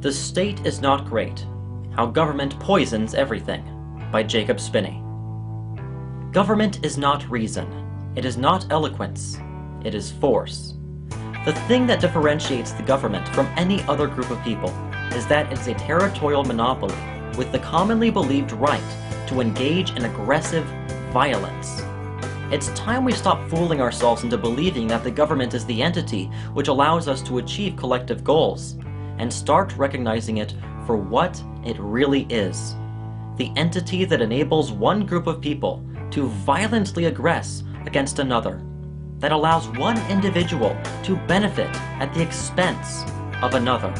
The State is Not Great: How Government Poisons Everything, by Jacob Spinney. Government is not reason. It is not eloquence. It is force. The thing that differentiates the government from any other group of people is that it is a territorial monopoly with the commonly believed right to engage in aggressive violence. It's time we stop fooling ourselves into believing that the government is the entity which allows us to achieve collective goals, and start recognizing it for what it really is: the entity that enables one group of people to violently aggress against another, that allows one individual to benefit at the expense of another.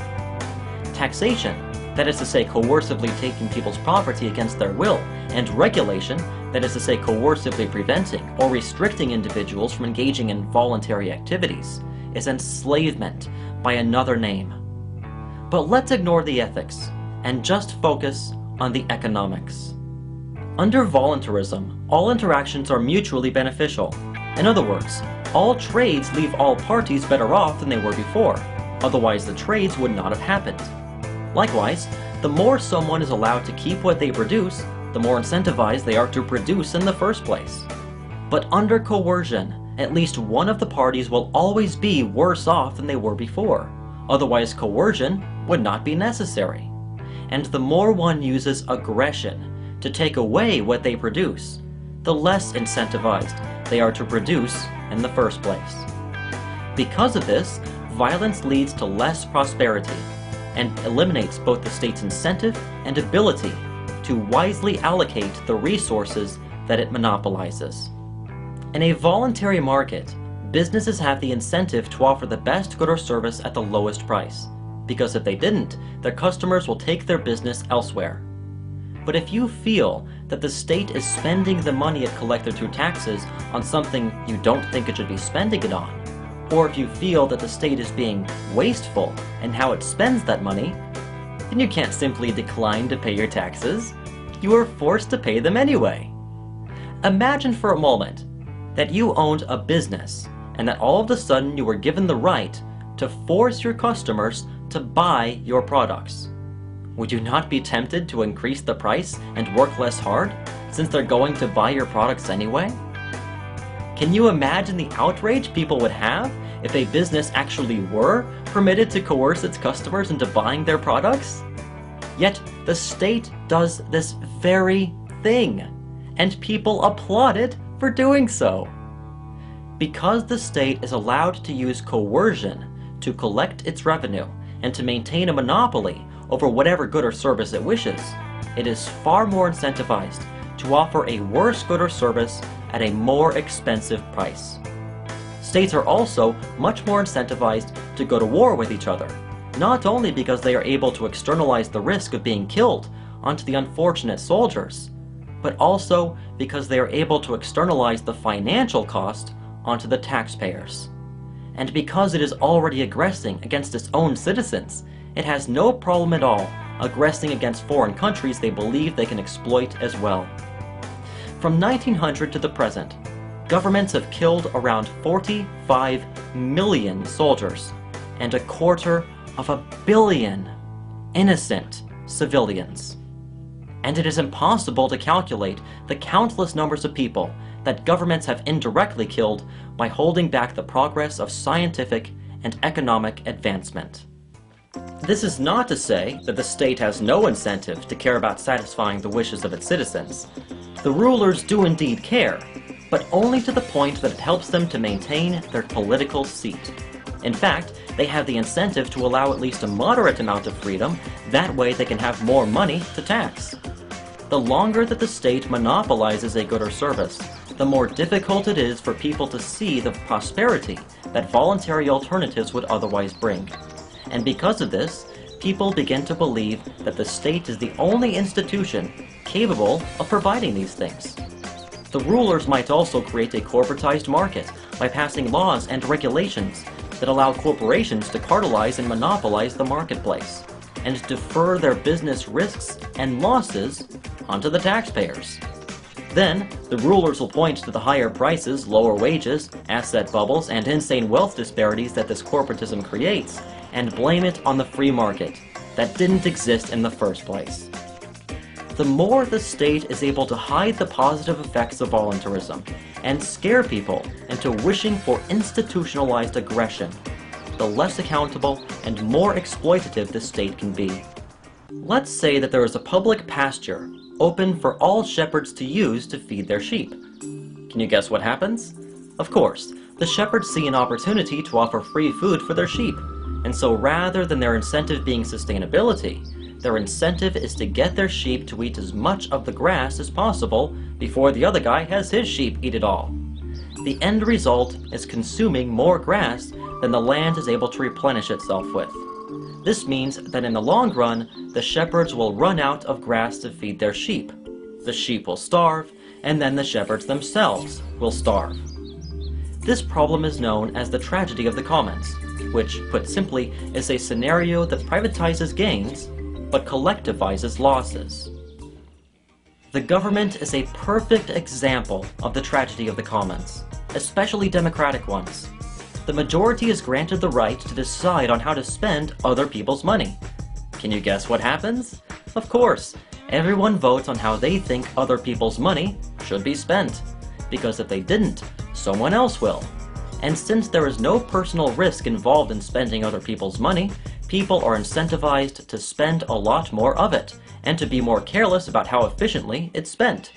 Taxation, that is to say coercively taking people's property against their will, and regulation, that is to say coercively preventing or restricting individuals from engaging in voluntary activities, is enslavement by another name. But let's ignore the ethics and just focus on the economics. Under voluntarism, all interactions are mutually beneficial. In other words, all trades leave all parties better off than they were before, otherwise the trades would not have happened. Likewise, the more someone is allowed to keep what they produce, the more incentivized they are to produce in the first place. But under coercion, at least one of the parties will always be worse off than they were before, otherwise coercion would not be necessary. And the more one uses aggression to take away what they produce, the less incentivized they are to produce in the first place. Because of this, violence leads to less prosperity and eliminates both the state's incentive and ability to wisely allocate the resources that it monopolizes. In a voluntary market, businesses have the incentive to offer the best good or service at the lowest price, because if they didn't, their customers will take their business elsewhere. But if you feel that the state is spending the money it collected through taxes on something you don't think it should be spending it on, or if you feel that the state is being wasteful in how it spends that money, then you can't simply decline to pay your taxes. You are forced to pay them anyway. Imagine for a moment that you owned a business and that all of a sudden you were given the right to force your customers to buy your products. Would you not be tempted to increase the price and work less hard, since they're going to buy your products anyway? Can you imagine the outrage people would have if a business actually were permitted to coerce its customers into buying their products? Yet the state does this very thing, and people applaud it for doing so. Because the state is allowed to use coercion to collect its revenue and to maintain a monopoly over whatever good or service it wishes, it is far more incentivized to offer a worse good or service at a more expensive price. States are also much more incentivized to go to war with each other, not only because they are able to externalize the risk of being killed onto the unfortunate soldiers, but also because they are able to externalize the financial cost onto the taxpayers. And because it is already aggressing against its own citizens, it has no problem at all aggressing against foreign countries they believe they can exploit as well. From 1900 to the present, governments have killed around 45 million soldiers and 250 million innocent civilians. And it is impossible to calculate the countless numbers of people that governments have indirectly killed by holding back the progress of scientific and economic advancement. This is not to say that the state has no incentive to care about satisfying the wishes of its citizens. The rulers do indeed care, but only to the point that it helps them to maintain their political seat. In fact, they have the incentive to allow at least a moderate amount of freedom, that way they can have more money to tax. The longer that the state monopolizes a good or service, the more difficult it is for people to see the prosperity that voluntary alternatives would otherwise bring. And because of this, people begin to believe that the state is the only institution capable of providing these things. The rulers might also create a corporatized market by passing laws and regulations that allow corporations to cartelize and monopolize the marketplace, and defer their business risks and losses onto the taxpayers. Then, the rulers will point to the higher prices, lower wages, asset bubbles, and insane wealth disparities that this corporatism creates, and blame it on the free market, that didn't exist in the first place. The more the state is able to hide the positive effects of voluntarism and scare people into wishing for institutionalized aggression, the less accountable and more exploitative the state can be. Let's say that there is a public pasture open for all shepherds to use to feed their sheep. Can you guess what happens? Of course, the shepherds see an opportunity to offer free food for their sheep, and so rather than their incentive being sustainability, their incentive is to get their sheep to eat as much of the grass as possible before the other guy has his sheep eat it all. The end result is consuming more grass than the land is able to replenish itself with. This means that in the long run, the shepherds will run out of grass to feed their sheep. The sheep will starve, and then the shepherds themselves will starve. This problem is known as the tragedy of the commons, which, put simply, is a scenario that privatizes gains, but collectivizes losses. The government is a perfect example of the tragedy of the commons, especially democratic ones. The majority is granted the right to decide on how to spend other people's money. Can you guess what happens? Of course, everyone votes on how they think other people's money should be spent, because if they didn't, someone else will. And since there is no personal risk involved in spending other people's money, people are incentivized to spend a lot more of it, and to be more careless about how efficiently it's spent.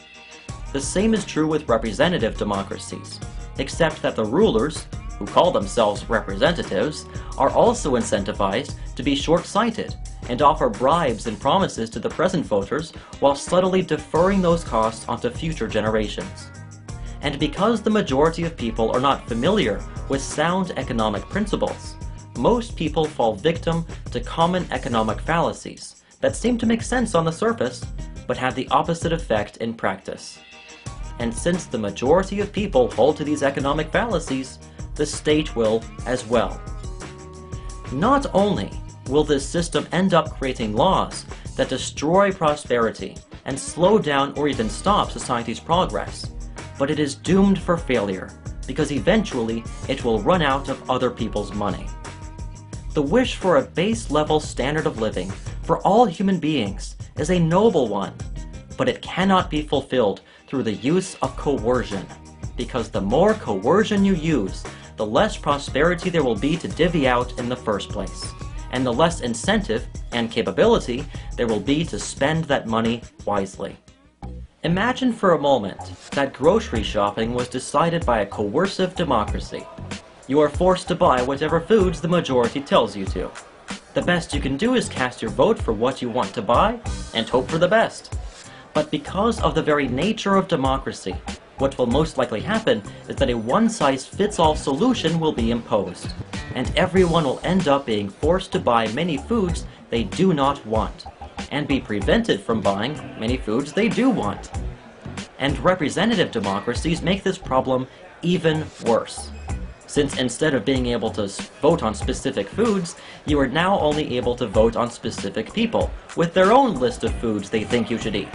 The same is true with representative democracies, except that the rulers, who call themselves representatives, are also incentivized to be short-sighted and offer bribes and promises to the present voters while subtly deferring those costs onto future generations. And because the majority of people are not familiar with sound economic principles, most people fall victim to common economic fallacies that seem to make sense on the surface, but have the opposite effect in practice. And since the majority of people hold to these economic fallacies, the state will as well. Not only will this system end up creating laws that destroy prosperity and slow down or even stop society's progress, but it is doomed for failure, because eventually it will run out of other people's money. The wish for a base-level standard of living for all human beings is a noble one, but it cannot be fulfilled through the use of coercion, because the more coercion you use, the less prosperity there will be to divvy out in the first place, and the less incentive and capability there will be to spend that money wisely. Imagine for a moment that grocery shopping was decided by a coercive democracy. You are forced to buy whatever foods the majority tells you to. The best you can do is cast your vote for what you want to buy and hope for the best. But because of the very nature of democracy, what will most likely happen is that a one-size-fits-all solution will be imposed, and everyone will end up being forced to buy many foods they do not want, and be prevented from buying many foods they do want. And representative democracies make this problem even worse, since instead of being able to vote on specific foods, you are now only able to vote on specific people, with their own list of foods they think you should eat.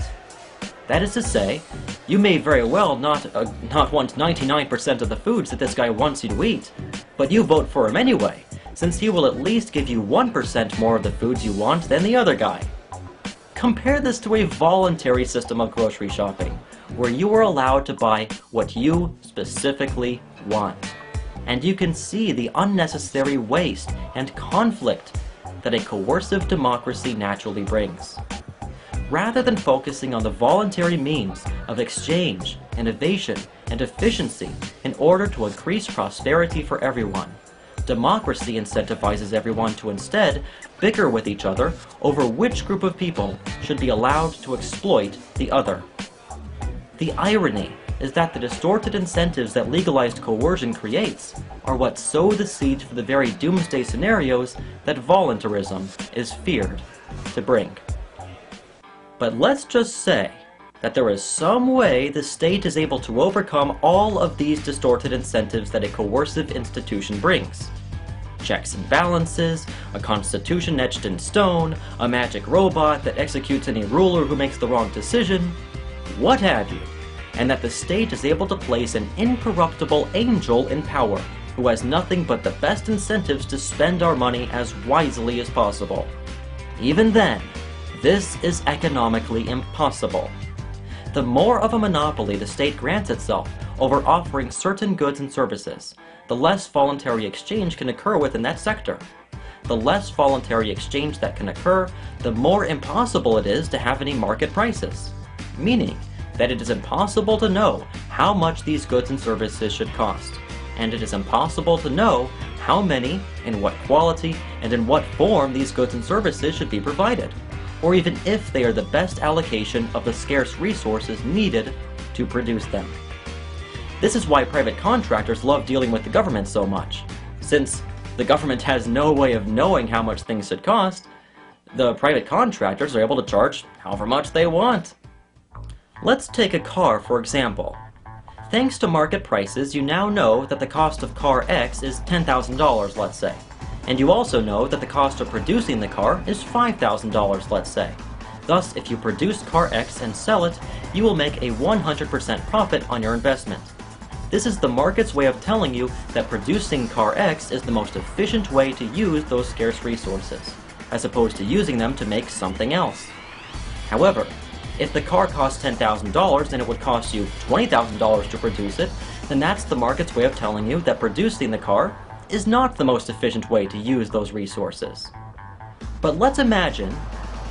That is to say, you may very well not want 99% of the foods that this guy wants you to eat, but you vote for him anyway, since he will at least give you 1% more of the foods you want than the other guy. Compare this to a voluntary system of grocery shopping, where you are allowed to buy what you specifically want. And you can see the unnecessary waste and conflict that a coercive democracy naturally brings. Rather than focusing on the voluntary means of exchange, innovation, and efficiency in order to increase prosperity for everyone, democracy incentivizes everyone to instead bicker with each other over which group of people should be allowed to exploit the other. The irony is that the distorted incentives that legalized coercion creates are what sow the seeds for the very doomsday scenarios that voluntarism is feared to bring. But let's just say that there is some way the state is able to overcome all of these distorted incentives that a coercive institution brings. Checks and balances, a constitution etched in stone, a magic robot that executes any ruler who makes the wrong decision, what have you, and that the state is able to place an incorruptible angel in power who has nothing but the best incentives to spend our money as wisely as possible. Even then, this is economically impossible. The more of a monopoly the state grants itself over offering certain goods and services, the less voluntary exchange can occur within that sector. The less voluntary exchange that can occur, the more impossible it is to have any market prices, meaning that it is impossible to know how much these goods and services should cost, and it is impossible to know how many, in what quality, and in what form these goods and services should be provided, or even if they are the best allocation of the scarce resources needed to produce them. This is why private contractors love dealing with the government so much. Since the government has no way of knowing how much things should cost, the private contractors are able to charge however much they want. Let's take a car, for example. Thanks to market prices, you now know that the cost of car X is $10,000, let's say. And you also know that the cost of producing the car is $5,000, let's say. Thus, if you produce car X and sell it, you will make a 100% profit on your investment. This is the market's way of telling you that producing car X is the most efficient way to use those scarce resources, as opposed to using them to make something else. However, if the car costs $10,000 and it would cost you $20,000 to produce it, then that's the market's way of telling you that producing the car is not the most efficient way to use those resources. But let's imagine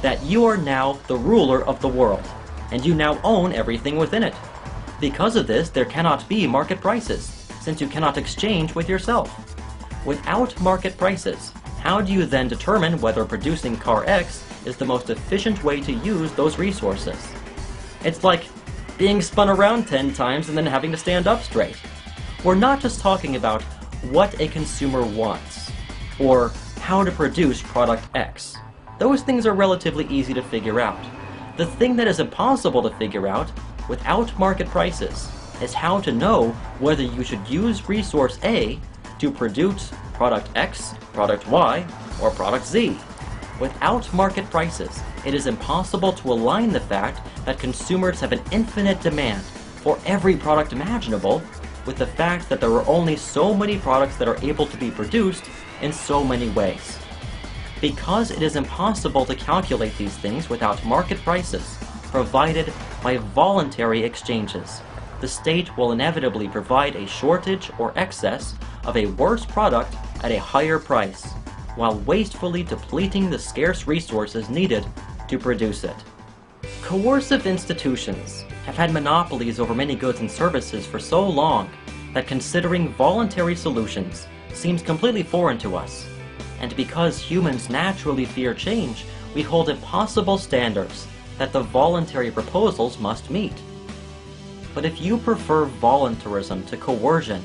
that you are now the ruler of the world, and you now own everything within it. Because of this, there cannot be market prices, since you cannot exchange with yourself. Without market prices, how do you then determine whether producing car X is the most efficient way to use those resources? It's like being spun around 10 times and then having to stand up straight. We're not just talking about what a consumer wants, or how to produce product X. Those things are relatively easy to figure out. The thing that is impossible to figure out without market prices is how to know whether you should use resource A to produce product X, product Y, or product Z. Without market prices, it is impossible to align the fact that consumers have an infinite demand for every product imaginable with the fact that there are only so many products that are able to be produced in so many ways. Because it is impossible to calculate these things without market prices provided by voluntary exchanges, the state will inevitably provide a shortage or excess of a worse product at a higher price, while wastefully depleting the scarce resources needed to produce it. Coercive institutions have had monopolies over many goods and services for so long that considering voluntary solutions seems completely foreign to us. And because humans naturally fear change, we hold impossible standards that the voluntary proposals must meet. But if you prefer voluntarism to coercion,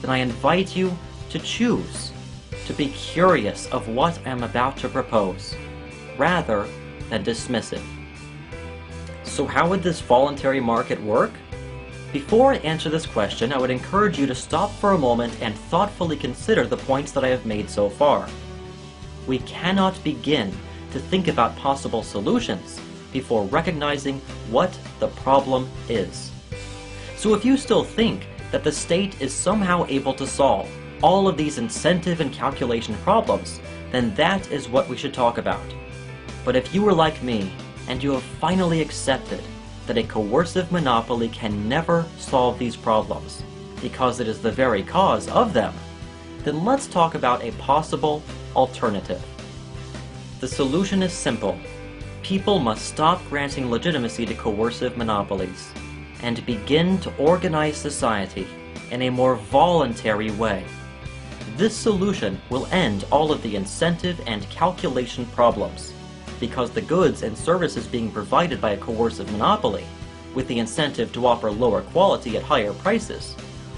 then I invite you to choose, to be curious of what I am about to propose, rather than dismiss it. So how would this voluntary market work? Before I answer this question, I would encourage you to stop for a moment and thoughtfully consider the points that I have made so far. We cannot begin to think about possible solutions before recognizing what the problem is. So if you still think that the state is somehow able to solve all of these incentive and calculation problems, then that is what we should talk about. But if you were like me, and you have finally accepted that a coercive monopoly can never solve these problems, because it is the very cause of them, then let's talk about a possible alternative. The solution is simple. People must stop granting legitimacy to coercive monopolies, and begin to organize society in a more voluntary way. This solution will end all of the incentive and calculation problems, because the goods and services being provided by a coercive monopoly, with the incentive to offer lower quality at higher prices,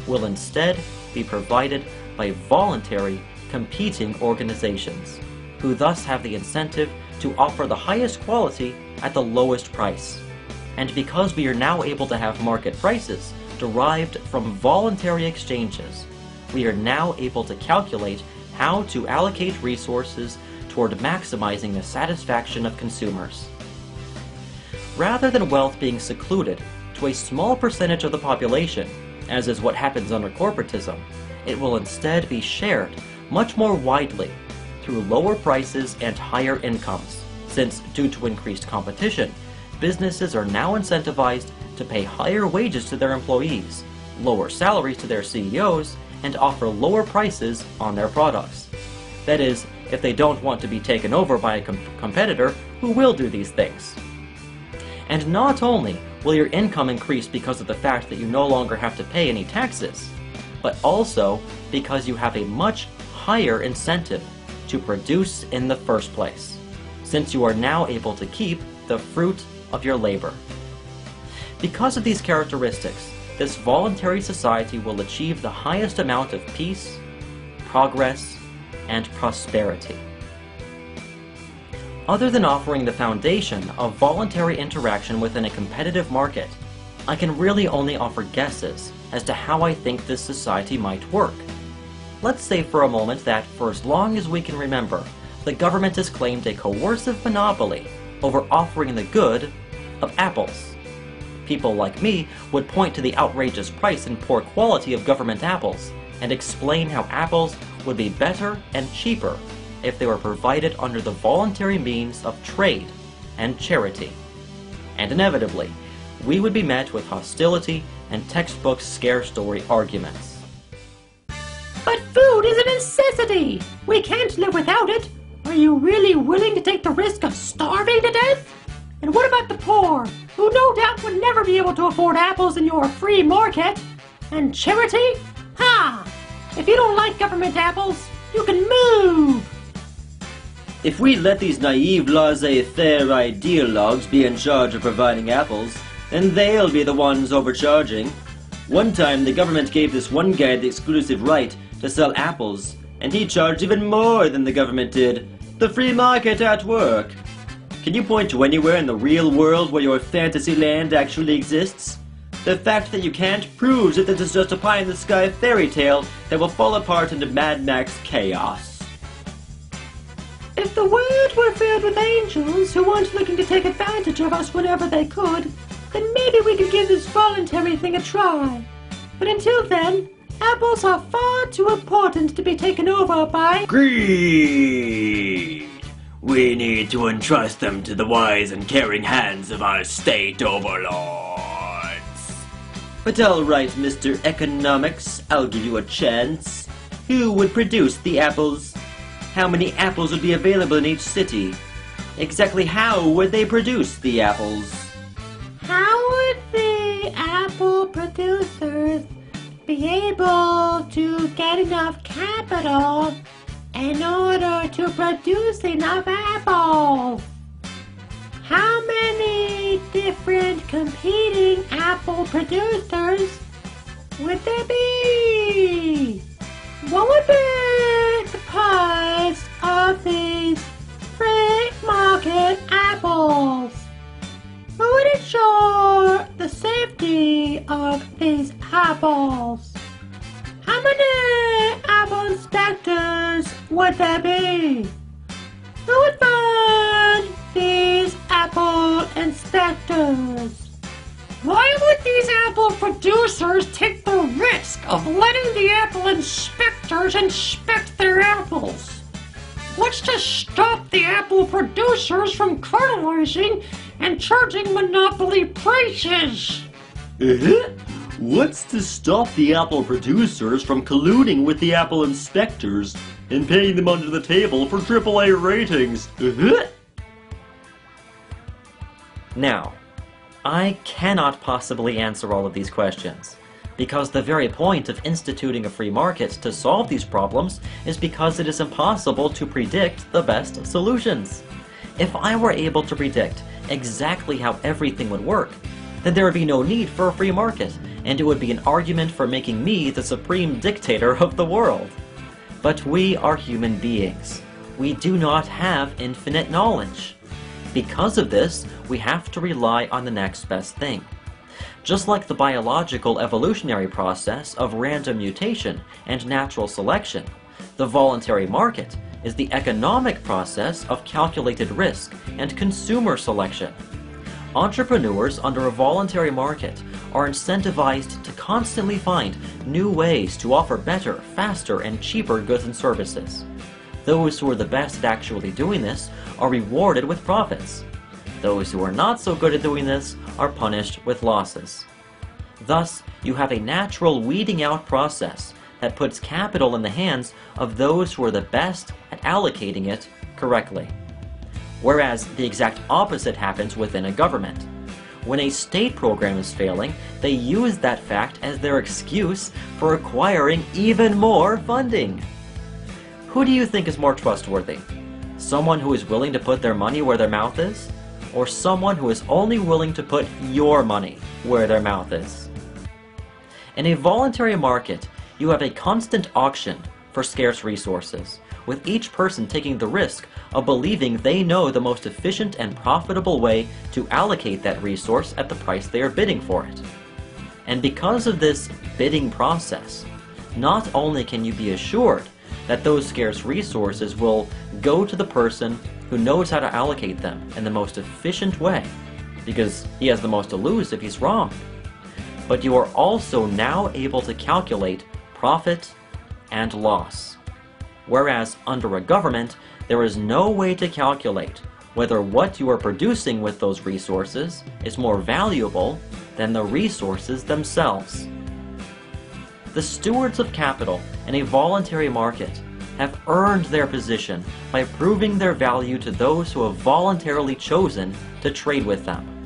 will instead be provided by voluntary, competing organizations, who thus have the incentive to offer the highest quality at the lowest price. And because we are now able to have market prices derived from voluntary exchanges, we are now able to calculate how to allocate resources toward maximizing the satisfaction of consumers. Rather than wealth being secluded to a small percentage of the population, as is what happens under corporatism, it will instead be shared much more widely through lower prices and higher incomes, since due to increased competition, businesses are now incentivized to pay higher wages to their employees, lower salaries to their CEOs, and offer lower prices on their products. That is, if they don't want to be taken over by a competitor who will do these things. And not only will your income increase because of the fact that you no longer have to pay any taxes, but also because you have a much higher incentive to produce in the first place, since you are now able to keep the fruit of your labor. Because of these characteristics, this voluntary society will achieve the highest amount of peace, progress, and prosperity. Other than offering the foundation of voluntary interaction within a competitive market, I can really only offer guesses as to how I think this society might work. Let's say for a moment that, for as long as we can remember, the government has claimed a coercive monopoly over offering the good of apples. People like me would point to the outrageous price and poor quality of government apples and explain how apples would be better and cheaper if they were provided under the voluntary means of trade and charity. And inevitably, we would be met with hostility and textbook scare story arguments. But food is a necessity! We can't live without it! Are you really willing to take the risk of starving to death? And what about the poor, who no doubt would never be able to afford apples in your free market? And charity? Ha! If you don't like government apples, you can move! If we let these naive laissez-faire ideologues be in charge of providing apples, then they'll be the ones overcharging. One time the government gave this one guy the exclusive right to sell apples, and he charged even more than the government did. The free market at work. Can you point to anywhere in the real world where your fantasy land actually exists? The fact that you can't proves that this is just a pie-in-the-sky fairy tale that will fall apart into Mad Max chaos. If the world were filled with angels who weren't looking to take advantage of us whenever they could, then maybe we could give this voluntary thing a try. But until then, apples are far too important to be taken over by Greed! We need to entrust them to the wise and caring hands of our state overlords. But alright, Mr. Economics, I'll give you a chance. Who would produce the apples? How many apples would be available in each city? Exactly how would they produce the apples? how would the apple producers be able to get enough capital in order to produce enough apples? How many different competing apple producers would there be? What would be the price of these free market apples? Who would ensure the safety of these apples? How many apple inspectors would there be? Who would fund these apple inspectors? Why would these apple producers take the risk of letting the apple inspectors inspect their apples? What's to stop the apple producers from cartelizing and charging monopoly prices? What's to stop the apple producers from colluding with the apple inspectors and paying them under the table for AAA ratings? Now, I cannot possibly answer all of these questions, because the very point of instituting a free market to solve these problems is because it is impossible to predict the best solutions. If I were able to predict exactly how everything would work, then there would be no need for a free market, and it would be an argument for making me the supreme dictator of the world. But we are human beings. We do not have infinite knowledge. Because of this, we have to rely on the next best thing. Just like the biological evolutionary process of random mutation and natural selection, the voluntary market is the economic process of calculated risk and consumer selection. Entrepreneurs under a voluntary market are incentivized to constantly find new ways to offer better, faster, and cheaper goods and services. Those who are the best at actually doing this are rewarded with profits. Those who are not so good at doing this are punished with losses. Thus, you have a natural weeding out process that puts capital in the hands of those who are the best at allocating it correctly. Whereas the exact opposite happens within a government. When a state program is failing, they use that fact as their excuse for acquiring even more funding. Who do you think is more trustworthy? Someone who is willing to put their money where their mouth is? Or someone who is only willing to put your money where their mouth is? In a voluntary market, you have a constant auction for scarce resources, with each person taking the risk of believing they know the most efficient and profitable way to allocate that resource at the price they are bidding for it. And because of this bidding process, not only can you be assured that those scarce resources will go to the person who knows how to allocate them in the most efficient way, because he has the most to lose if he's wrong, but you are also now able to calculate profit and loss. Whereas under a government, there is no way to calculate whether what you are producing with those resources is more valuable than the resources themselves. The stewards of capital in a voluntary market have earned their position by proving their value to those who have voluntarily chosen to trade with them,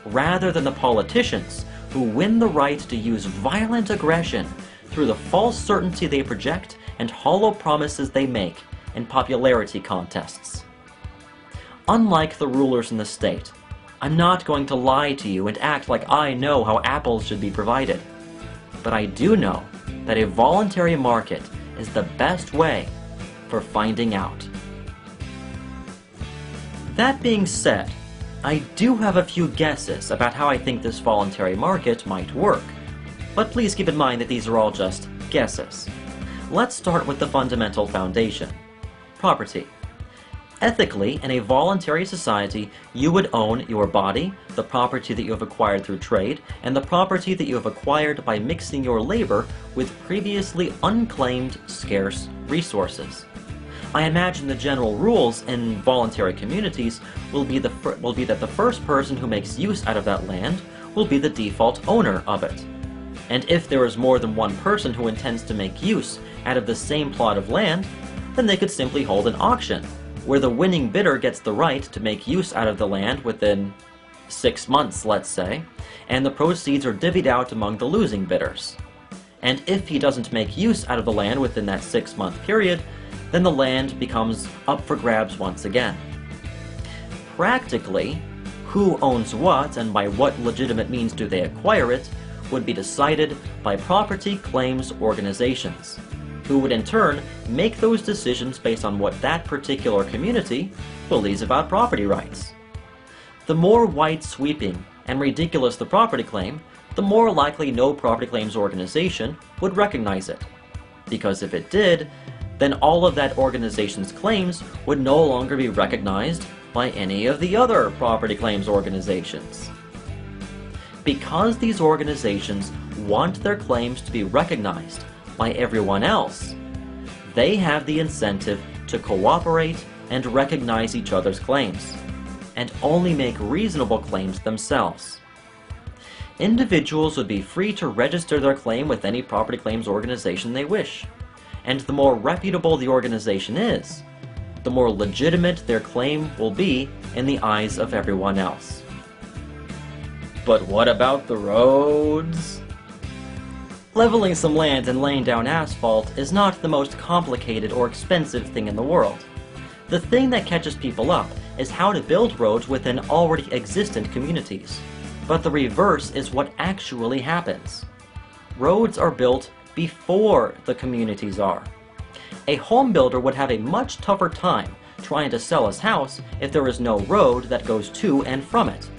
rather than the politicians who win the right to use violent aggression through the false certainty they project and hollow promises they make in popularity contests. Unlike the rulers in the state, I'm not going to lie to you and act like I know how apples should be provided. But I do know that a voluntary market is the best way for finding out. That being said, I do have a few guesses about how I think this voluntary market might work, but please keep in mind that these are all just guesses. Let's start with the fundamental foundation: property. Ethically, in a voluntary society, you would own your body, the property that you have acquired through trade, and the property that you have acquired by mixing your labor with previously unclaimed scarce resources. I imagine the general rules in voluntary communities will be that the first person who makes use out of that land will be the default owner of it. And if there is more than one person who intends to make use out of the same plot of land, then they could simply hold an auction, where the winning bidder gets the right to make use out of the land within 6 months, let's say, and the proceeds are divvied out among the losing bidders. And if he doesn't make use out of the land within that 6-month period, then the land becomes up for grabs once again. Practically, who owns what and by what legitimate means do they acquire it would be decided by property claims organizations, who would in turn make those decisions based on what that particular community believes about property rights. The more wide-sweeping and ridiculous the property claim, the more likely no property claims organization would recognize it. Because if it did, then all of that organization's claims would no longer be recognized by any of the other property claims organizations. Because these organizations want their claims to be recognized by everyone else, they have the incentive to cooperate and recognize each other's claims, and only make reasonable claims themselves. Individuals would be free to register their claim with any property claims organization they wish, and the more reputable the organization is, the more legitimate their claim will be in the eyes of everyone else. But what about the roads? Leveling some land and laying down asphalt is not the most complicated or expensive thing in the world. The thing that catches people up is how to build roads within already existent communities. But the reverse is what actually happens. Roads are built before the communities are. A home builder would have a much tougher time trying to sell his house if there is no road that goes to and from it.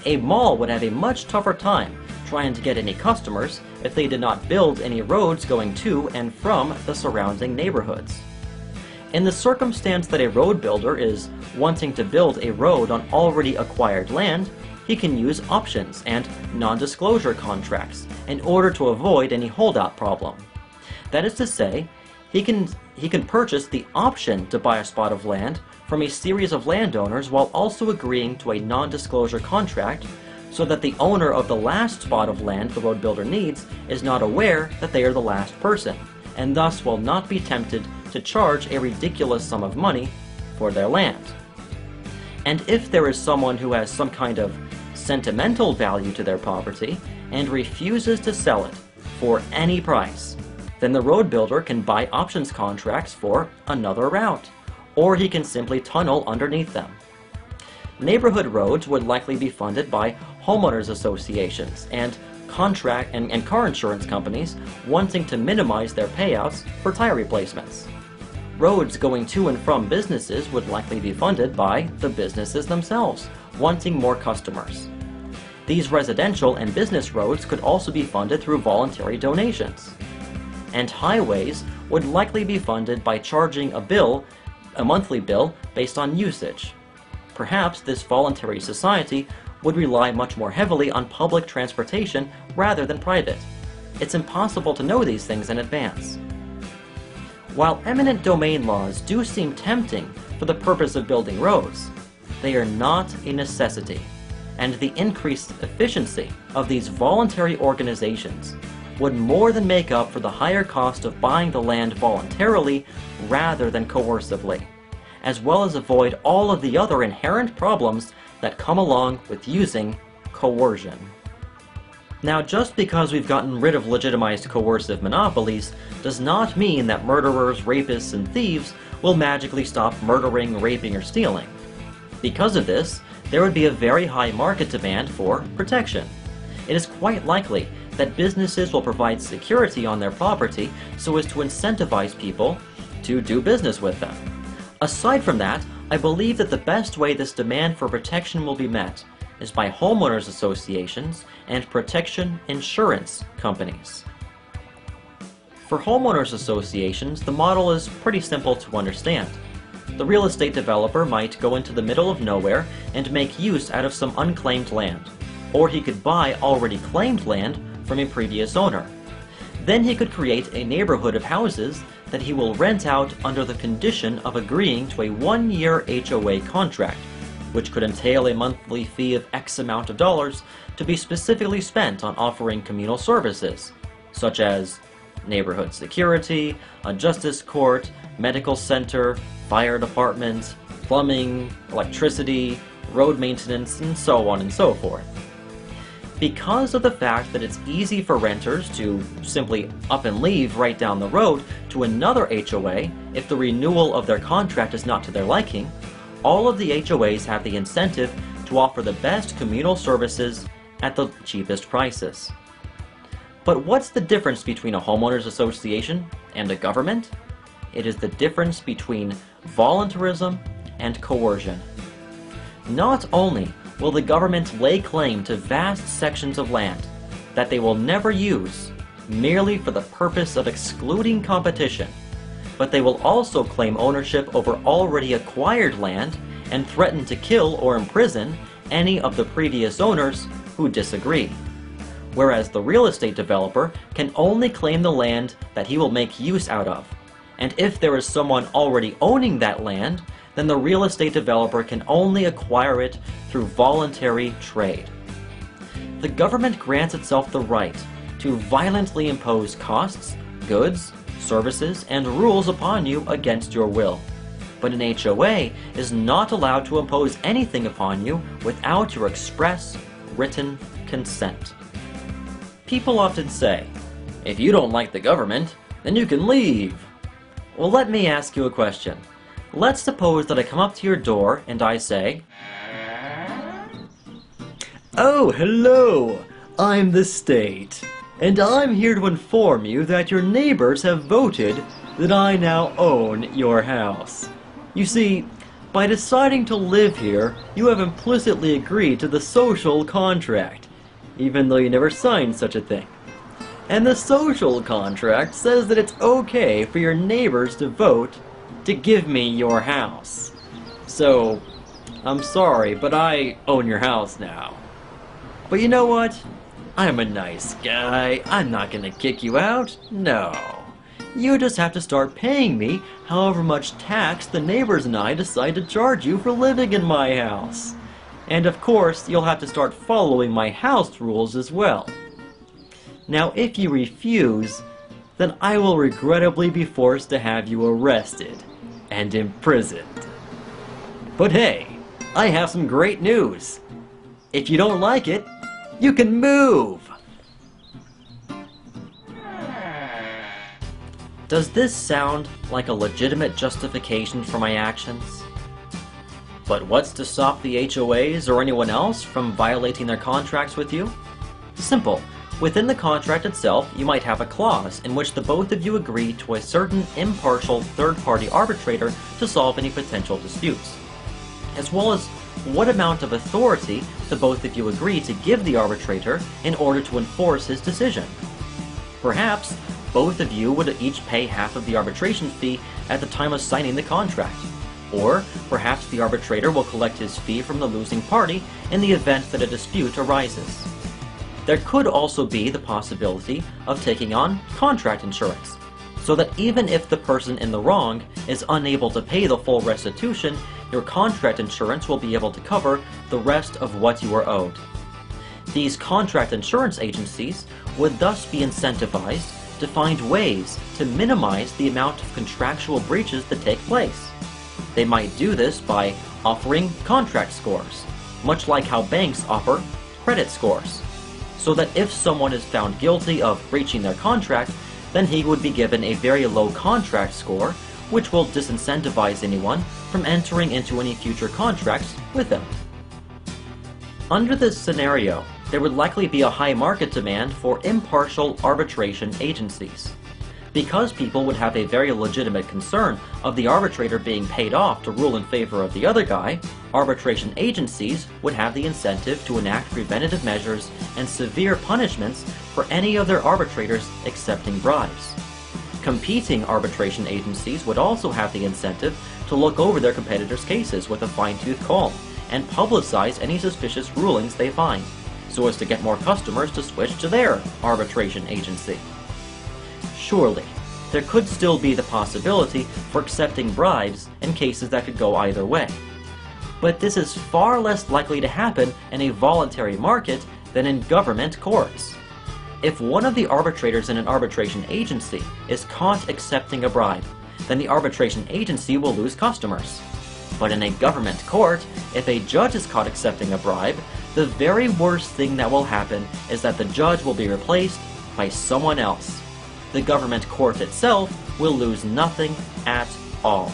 A mall would have a much tougher time trying to get any customers if they did not build any roads going to and from the surrounding neighborhoods. In the circumstance that a road builder is wanting to build a road on already acquired land, he can use options and non-disclosure contracts in order to avoid any holdout problem. That is to say, he can purchase the option to buy a spot of land from a series of landowners while also agreeing to a non-disclosure contract so that the owner of the last spot of land the road builder needs is not aware that they are the last person, and thus will not be tempted to charge a ridiculous sum of money for their land. And if there is someone who has some kind of sentimental value to their property and refuses to sell it for any price, then the road builder can buy options contracts for another route, or he can simply tunnel underneath them. Neighborhood roads would likely be funded by homeowners associations and car insurance companies wanting to minimize their payouts for tire replacements. Roads going to and from businesses would likely be funded by the businesses themselves, wanting more customers. These residential and business roads could also be funded through voluntary donations. And highways would likely be funded by charging a monthly bill based on usage. Perhaps this voluntary society would rely much more heavily on public transportation rather than private. It's impossible to know these things in advance. While eminent domain laws do seem tempting for the purpose of building roads, they are not a necessity, and the increased efficiency of these voluntary organizations would more than make up for the higher cost of buying the land voluntarily rather than coercively, as well as avoid all of the other inherent problems that come along with using coercion. Now, just because we've gotten rid of legitimized coercive monopolies does not mean that murderers, rapists, and thieves will magically stop murdering, raping, or stealing. Because of this, there would be a very high market demand for protection. It is quite likely that businesses will provide security on their property so as to incentivize people to do business with them. Aside from that, I believe that the best way this demand for protection will be met is by homeowners associations and protection insurance companies. For homeowners associations, the model is pretty simple to understand. The real estate developer might go into the middle of nowhere and make use out of some unclaimed land, or he could buy already claimed land from a previous owner. Then he could create a neighborhood of houses that he will rent out under the condition of agreeing to a 1-year HOA contract, which could entail a monthly fee of X amount of dollars to be specifically spent on offering communal services, such as neighborhood security, a justice court, medical center, fire department, plumbing, electricity, road maintenance, and so on and so forth. Because of the fact that it's easy for renters to simply up and leave right down the road to another HOA if the renewal of their contract is not to their liking, all of the HOAs have the incentive to offer the best communal services at the cheapest prices. But what's the difference between a homeowners association and a government? It is the difference between voluntarism and coercion. Not only will the government lay claim to vast sections of land that they will never use merely for the purpose of excluding competition, but they will also claim ownership over already acquired land and threaten to kill or imprison any of the previous owners who disagree. Whereas the real estate developer can only claim the land that he will make use out of, and if there is someone already owning that land, then the real estate developer can only acquire it through voluntary trade. The government grants itself the right to violently impose costs, goods, services, and rules upon you against your will. But an HOA is not allowed to impose anything upon you without your express, written consent. People often say, if you don't like the government, then you can leave. Well, let me ask you a question. Let's suppose that I come up to your door and I say, "Oh, hello! I'm the state, and I'm here to inform you that your neighbors have voted that I now own your house. You see, by deciding to live here, you have implicitly agreed to the social contract, even though you never signed such a thing. And the social contract says that it's okay for your neighbors to vote to give me your house. So, I'm sorry, but I own your house now. But you know what? I'm a nice guy. I'm not gonna kick you out. No. You just have to start paying me however much tax the neighbors and I decide to charge you for living in my house. And of course, you'll have to start following my house rules as well. Now, if you refuse, then I will regrettably be forced to have you arrested and imprisoned. But hey, I have some great news. If you don't like it, you can move! Does this sound like a legitimate justification for my actions? But what's to stop the HOAs or anyone else from violating their contracts with you? Simple. Within the contract itself, you might have a clause in which the both of you agree to a certain impartial third-party arbitrator to solve any potential disputes, as well as what amount of authority the both of you agree to give the arbitrator in order to enforce his decision. Perhaps both of you would each pay half of the arbitration fee at the time of signing the contract, or perhaps the arbitrator will collect his fee from the losing party in the event that a dispute arises. There could also be the possibility of taking on contract insurance, so that even if the person in the wrong is unable to pay the full restitution, your contract insurance will be able to cover the rest of what you are owed. These contract insurance agencies would thus be incentivized to find ways to minimize the amount of contractual breaches that take place. They might do this by offering contract scores, much like how banks offer credit scores, so that if someone is found guilty of breaching their contract, then he would be given a very low contract score, which will disincentivize anyone from entering into any future contracts with them. Under this scenario, there would likely be a high market demand for impartial arbitration agencies. Because people would have a very legitimate concern of the arbitrator being paid off to rule in favor of the other guy, arbitration agencies would have the incentive to enact preventative measures and severe punishments for any of their arbitrators accepting bribes. Competing arbitration agencies would also have the incentive to look over their competitors' cases with a fine-tooth comb and publicize any suspicious rulings they find, so as to get more customers to switch to their arbitration agency. Surely, there could still be the possibility for accepting bribes in cases that could go either way. But this is far less likely to happen in a voluntary market than in government courts. If one of the arbitrators in an arbitration agency is caught accepting a bribe, then the arbitration agency will lose customers. But in a government court, if a judge is caught accepting a bribe, the very worst thing that will happen is that the judge will be replaced by someone else. The government court itself will lose nothing at all.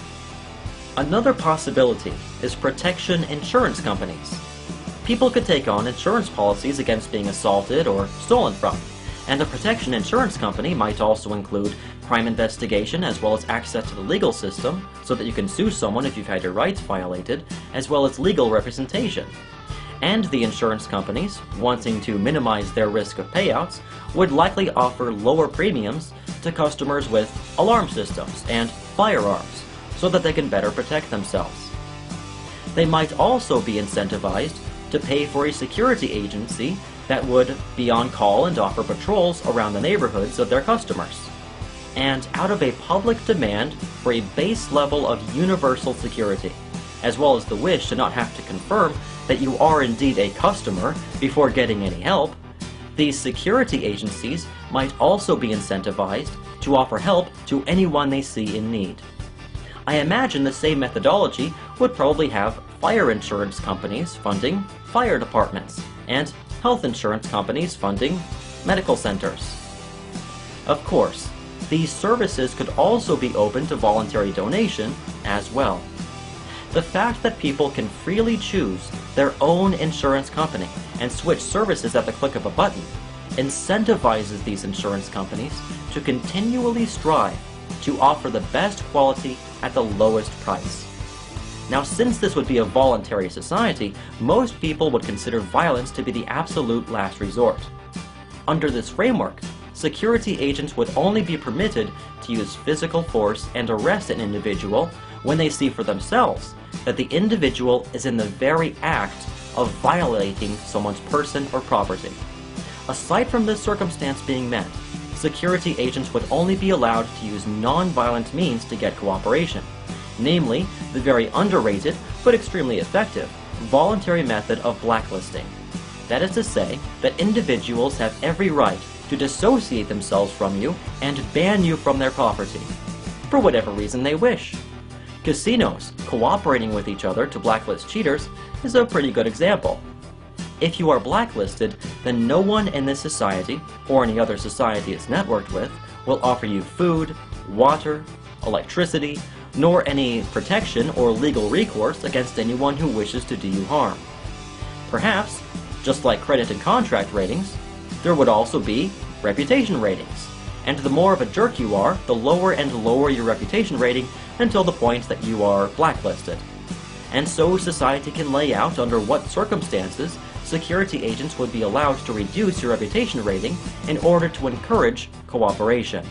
Another possibility is protection insurance companies. People could take on insurance policies against being assaulted or stolen from, and a protection insurance company might also include crime investigation as well as access to the legal system so that you can sue someone if you've had your rights violated, as well as legal representation. And the insurance companies, wanting to minimize their risk of payouts, would likely offer lower premiums to customers with alarm systems and firearms so that they can better protect themselves. They might also be incentivized to pay for a security agency that would be on call and offer patrols around the neighborhoods of their customers. And out of a public demand for a base level of universal security, as well as the wish to not have to confirm that you are indeed a customer before getting any help, these security agencies might also be incentivized to offer help to anyone they see in need. I imagine the same methodology would probably have fire insurance companies funding fire departments, and health insurance companies funding medical centers. Of course, these services could also be open to voluntary donation as well. The fact that people can freely choose their own insurance company and switch services at the click of a button incentivizes these insurance companies to continually strive to offer the best quality at the lowest price. Now, since this would be a voluntary society, most people would consider violence to be the absolute last resort. Under this framework, security agents would only be permitted to use physical force and arrest an individual when they see for themselves that the individual is in the very act of violating someone's person or property. Aside from this circumstance being met, security agents would only be allowed to use non-violent means to get cooperation, namely the very underrated but extremely effective voluntary method of blacklisting. That is to say that individuals have every right to dissociate themselves from you and ban you from their property, for whatever reason they wish. Casinos cooperating with each other to blacklist cheaters is a pretty good example. If you are blacklisted, then no one in this society, or any other society it's networked with, will offer you food, water, electricity, nor any protection or legal recourse against anyone who wishes to do you harm. Perhaps, just like credit and contract ratings, there would also be reputation ratings, and the more of a jerk you are, the lower and lower your reputation rating until the point that you are blacklisted. And so society can lay out under what circumstances security agents would be allowed to reduce your reputation rating in order to encourage cooperation.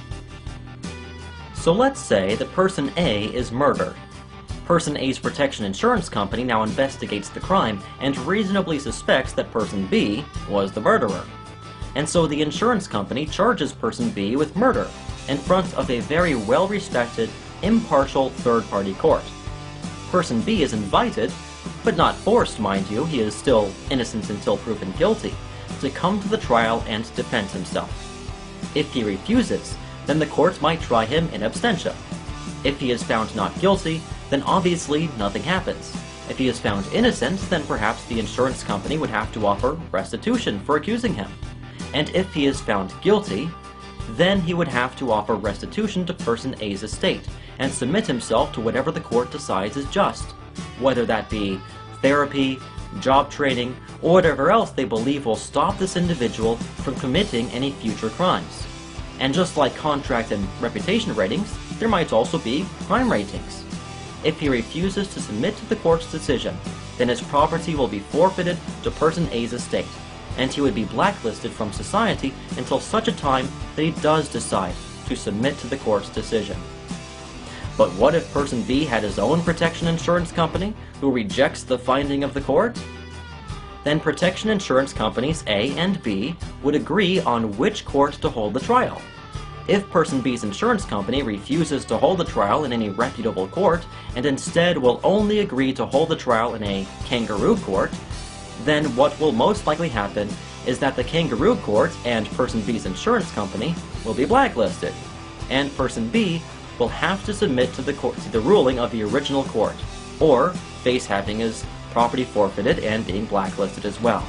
So let's say that person A is murdered. Person A's protection insurance company now investigates the crime and reasonably suspects that person B was the murderer. And so the insurance company charges person B with murder in front of a very well-respected, impartial third-party court. Person B is invited, but not forced, mind you, he is still innocent until proven guilty, to come to the trial and defend himself. If he refuses, then the court might try him in absentia. If he is found not guilty, then obviously nothing happens. If he is found innocent, then perhaps the insurance company would have to offer restitution for accusing him. And if he is found guilty, then he would have to offer restitution to person A's estate and submit himself to whatever the court decides is just, whether that be therapy, job training, or whatever else they believe will stop this individual from committing any future crimes. And just like contract and reputation ratings, there might also be crime ratings. If he refuses to submit to the court's decision, then his property will be forfeited to person A's estate, and he would be blacklisted from society until such a time that he does decide to submit to the court's decision. But what if person B had his own protection insurance company who rejects the finding of the court? Then protection insurance companies A and B would agree on which court to hold the trial. If person B's insurance company refuses to hold the trial in any reputable court and instead will only agree to hold the trial in a kangaroo court, then what will most likely happen is that the kangaroo court and person B's insurance company will be blacklisted, and person B will have to submit to the ruling of the original court, or face having his property forfeited and being blacklisted as well.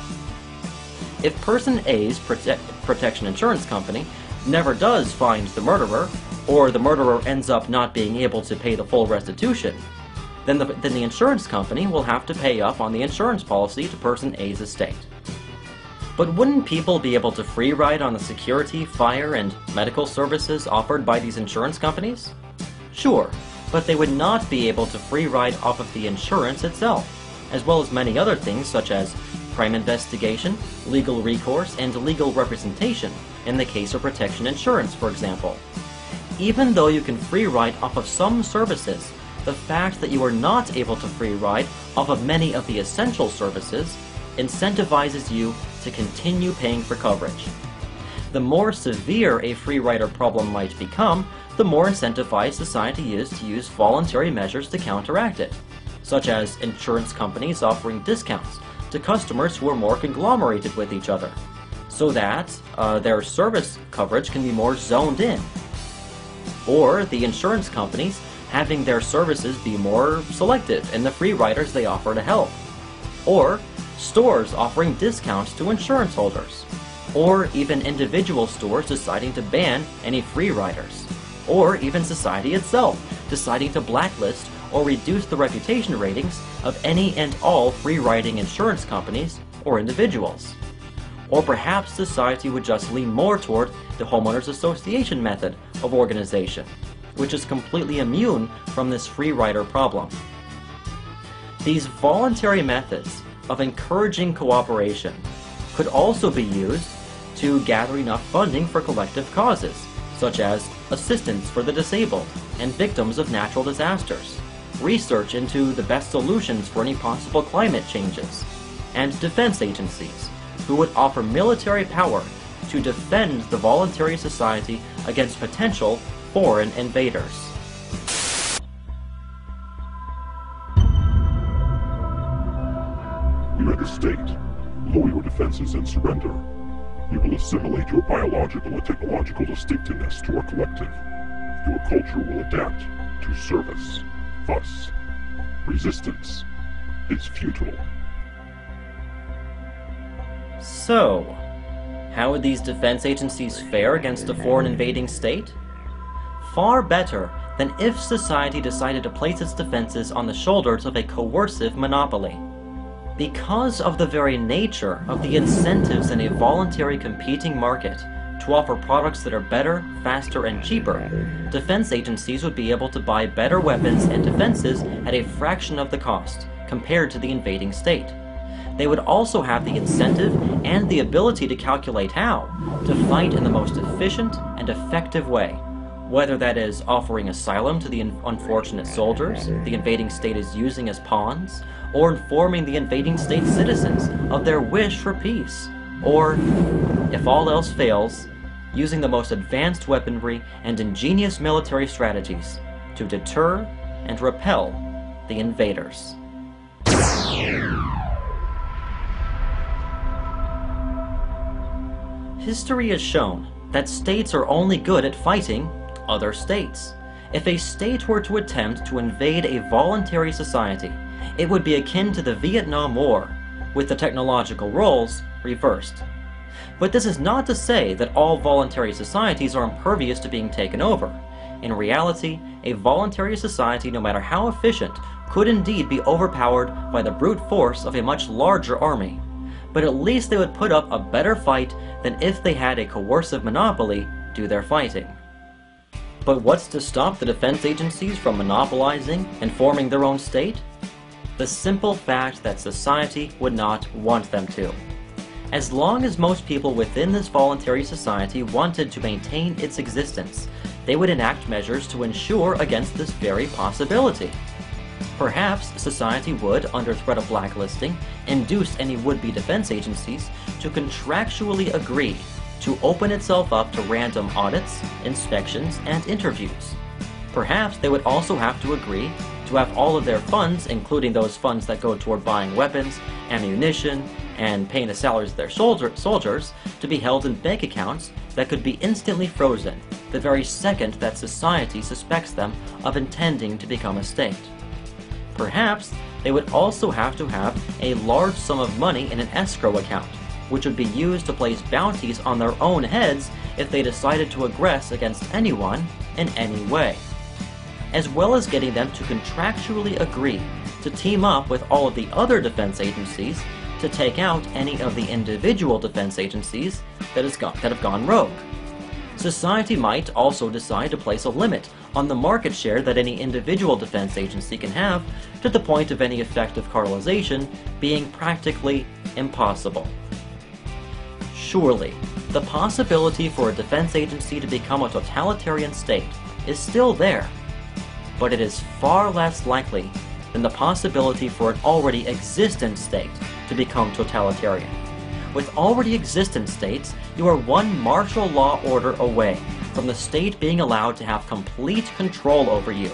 If person A's protection insurance company never does find the murderer, or the murderer ends up not being able to pay the full restitution, then the insurance company will have to pay up on the insurance policy to person A's estate. But wouldn't people be able to free ride on the security, fire, and medical services offered by these insurance companies? Sure, but they would not be able to free ride off of the insurance itself, as well as many other things such as crime investigation, legal recourse, and legal representation in the case of protection insurance, for example. Even though you can free ride off of some services, the fact that you are not able to free ride off of many of the essential services incentivizes you to continue paying for coverage. The more severe a free rider problem might become, the more incentivized society is to use voluntary measures to counteract it, such as insurance companies offering discounts to customers who are more conglomerated with each other, so that their service coverage can be more zoned in. Or the insurance companies having their services be more selective in the free riders they offer to help. Or stores offering discounts to insurance holders. Or even individual stores deciding to ban any free riders. Or even society itself deciding to blacklist or reduce the reputation ratings of any and all free-riding insurance companies or individuals. Or perhaps society would just lean more toward the homeowners association method of organization, which is completely immune from this free rider problem. These voluntary methods of encouraging cooperation could also be used to gather enough funding for collective causes, such as assistance for the disabled and victims of natural disasters, research into the best solutions for any possible climate changes, and defense agencies, who would offer military power to defend the voluntary society against potential foreign invaders. We are the state. Lower your defenses and surrender. We will assimilate your biological and technological distinctiveness to our collective. Your culture will adapt to service. Thus, resistance is futile. So, how would these defense agencies fare against a foreign invading state? Far better than if society decided to place its defenses on the shoulders of a coercive monopoly. Because of the very nature of the incentives in a voluntary competing market to offer products that are better, faster, and cheaper, defense agencies would be able to buy better weapons and defenses at a fraction of the cost compared to the invading state. They would also have the incentive and the ability to calculate how to fight in the most efficient and effective way, whether that is offering asylum to the unfortunate soldiers the invading state is using as pawns, or informing the invading state's citizens of their wish for peace, or, if all else fails, using the most advanced weaponry and ingenious military strategies to deter and repel the invaders. History has shown that states are only good at fighting other states. If a state were to attempt to invade a voluntary society, it would be akin to the Vietnam War, with the technological roles reversed. But this is not to say that all voluntary societies are impervious to being taken over. In reality, a voluntary society, no matter how efficient, could indeed be overpowered by the brute force of a much larger army. But at least they would put up a better fight than if they had a coercive monopoly do their fighting. But what's to stop the defense agencies from monopolizing and forming their own state? The simple fact that society would not want them to. As long as most people within this voluntary society wanted to maintain its existence, they would enact measures to ensure against this very possibility. Perhaps society would, under threat of blacklisting, induce any would-be defense agencies to contractually agree to open itself up to random audits, inspections, and interviews. Perhaps they would also have to agree to have all of their funds, including those funds that go toward buying weapons, ammunition, and paying the salaries of their soldiers, to be held in bank accounts that could be instantly frozen the very second that society suspects them of intending to become a state. Perhaps they would also have to have a large sum of money in an escrow account, which would be used to place bounties on their own heads if they decided to aggress against anyone in any way, as well as getting them to contractually agree to team up with all of the other defense agencies to take out any of the individual defense agencies that have gone rogue. Society might also decide to place a limit on the market share that any individual defense agency can have, to the point of any effective cartelization being practically impossible. Surely, the possibility for a defense agency to become a totalitarian state is still there, but it is far less likely than the possibility for an already existent state to become totalitarian. With already existent states, you are one martial law order away from the state being allowed to have complete control over you.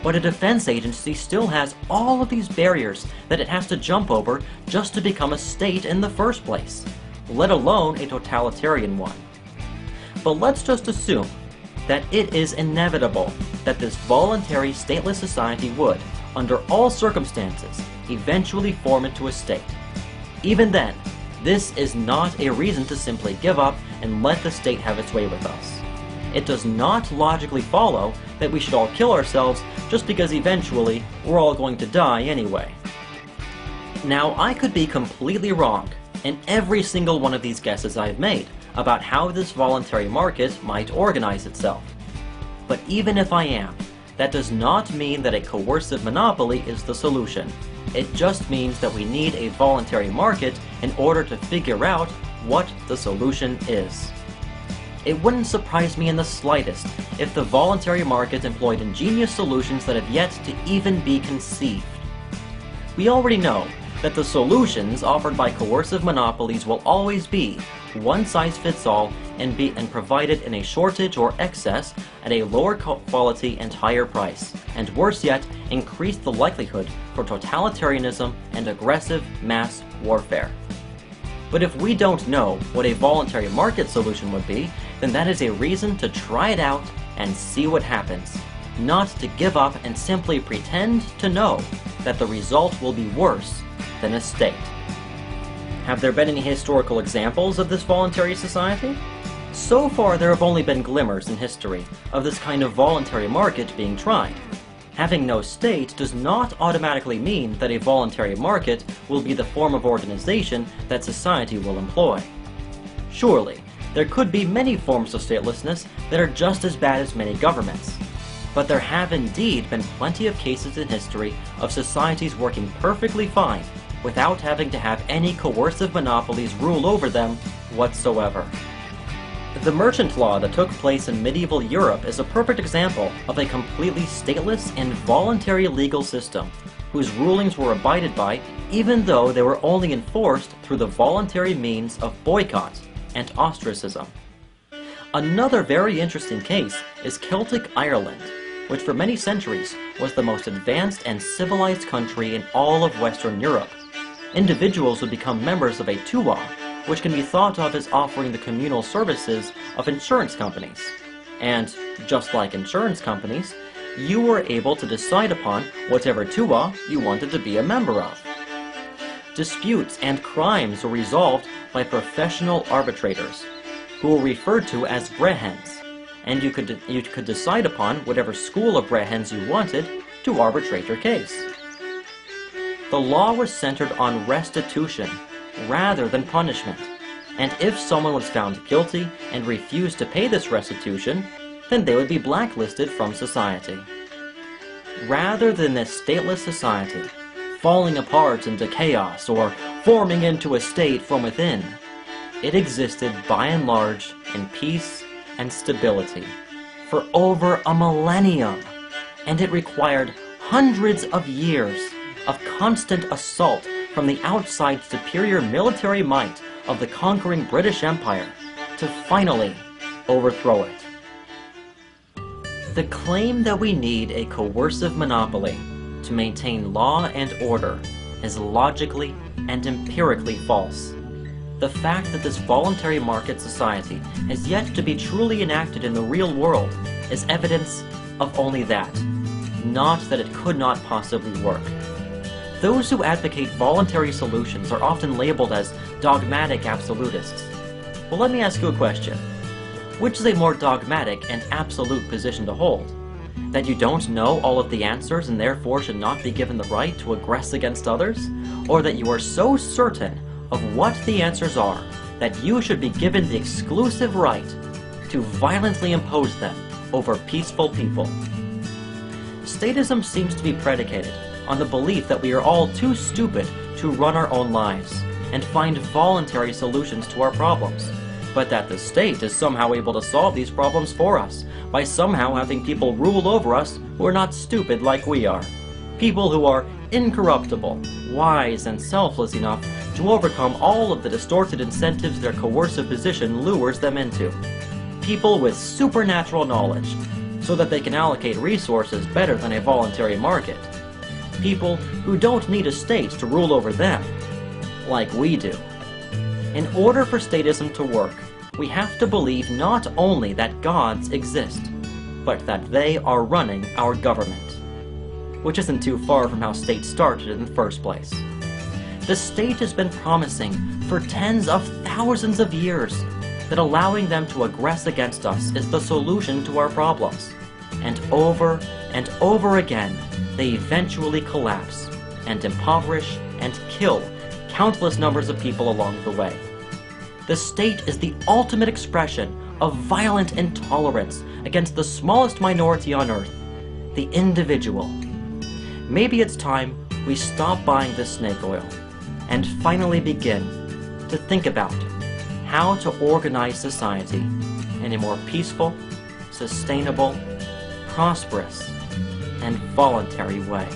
But a defense agency still has all of these barriers that it has to jump over just to become a state in the first place, let alone a totalitarian one. But let's just assume that it is inevitable that this voluntary stateless society would, under all circumstances, eventually form into a state. Even then, this is not a reason to simply give up and let the state have its way with us. It does not logically follow that we should all kill ourselves just because eventually we're all going to die anyway. Now, I could be completely wrong in every single one of these guesses I've made about how this voluntary market might organize itself. But even if I am, that does not mean that a coercive monopoly is the solution. It just means that we need a voluntary market in order to figure out what the solution is. It wouldn't surprise me in the slightest if the voluntary market employed ingenious solutions that have yet to even be conceived. We already know that the solutions offered by coercive monopolies will always be one-size-fits-all and provided in a shortage or excess at a lower quality and higher price, and worse yet, increase the likelihood for totalitarianism and aggressive mass warfare. But if we don't know what a voluntary market solution would be, then that is a reason to try it out and see what happens, not to give up and simply pretend to know that the result will be worse than a state. Have there been any historical examples of this voluntary society? So far, there have only been glimmers in history of this kind of voluntary market being tried. Having no state does not automatically mean that a voluntary market will be the form of organization that society will employ. Surely, there could be many forms of statelessness that are just as bad as many governments. But there have indeed been plenty of cases in history of societies working perfectly fine without having to have any coercive monopolies rule over them whatsoever. The merchant law that took place in medieval Europe is a perfect example of a completely stateless and voluntary legal system, whose rulings were abided by even though they were only enforced through the voluntary means of boycott and ostracism. Another very interesting case is Celtic Ireland, which for many centuries was the most advanced and civilized country in all of Western Europe. Individuals would become members of a tuath, which can be thought of as offering the communal services of insurance companies. And, just like insurance companies, you were able to decide upon whatever tuath you wanted to be a member of. Disputes and crimes were resolved by professional arbitrators, who were referred to as brehens, and you could decide upon whatever school of brehens you wanted to arbitrate your case. The law was centered on restitution rather than punishment, and if someone was found guilty and refused to pay this restitution, then they would be blacklisted from society. Rather than this stateless society, falling apart into chaos or forming into a state from within, it existed by and large in peace and stability for over a millennium, and it required hundreds of years of constant assault from the outside superior military might of the conquering British Empire to finally overthrow it. The claim that we need a coercive monopoly to maintain law and order is logically and empirically false. The fact that this voluntary market society has yet to be truly enacted in the real world is evidence of only that, not that it could not possibly work. Those who advocate voluntary solutions are often labeled as dogmatic absolutists. Well, let me ask you a question. Which is a more dogmatic and absolute position to hold? That you don't know all of the answers and therefore should not be given the right to aggress against others? Or that you are so certain of what the answers are that you should be given the exclusive right to violently impose them over peaceful people? Statism seems to be predicated on the belief that we are all too stupid to run our own lives and find voluntary solutions to our problems, but that the state is somehow able to solve these problems for us by somehow having people rule over us who are not stupid like we are. People who are incorruptible, wise, and selfless enough to overcome all of the distorted incentives their coercive position lures them into. People with supernatural knowledge, so that they can allocate resources better than a voluntary market. People who don't need a state to rule over them, like we do. In order for statism to work, we have to believe not only that gods exist, but that they are running our government. Which isn't too far from how states started in the first place. The state has been promising for tens of thousands of years that allowing them to aggress against us is the solution to our problems. And over again, they eventually collapse and impoverish and kill countless numbers of people along the way. The state is the ultimate expression of violent intolerance against the smallest minority on earth, the individual. Maybe it's time we stop buying this snake oil and finally begin to think about how to organize society in a more peaceful, sustainable, prosperous, and voluntary way.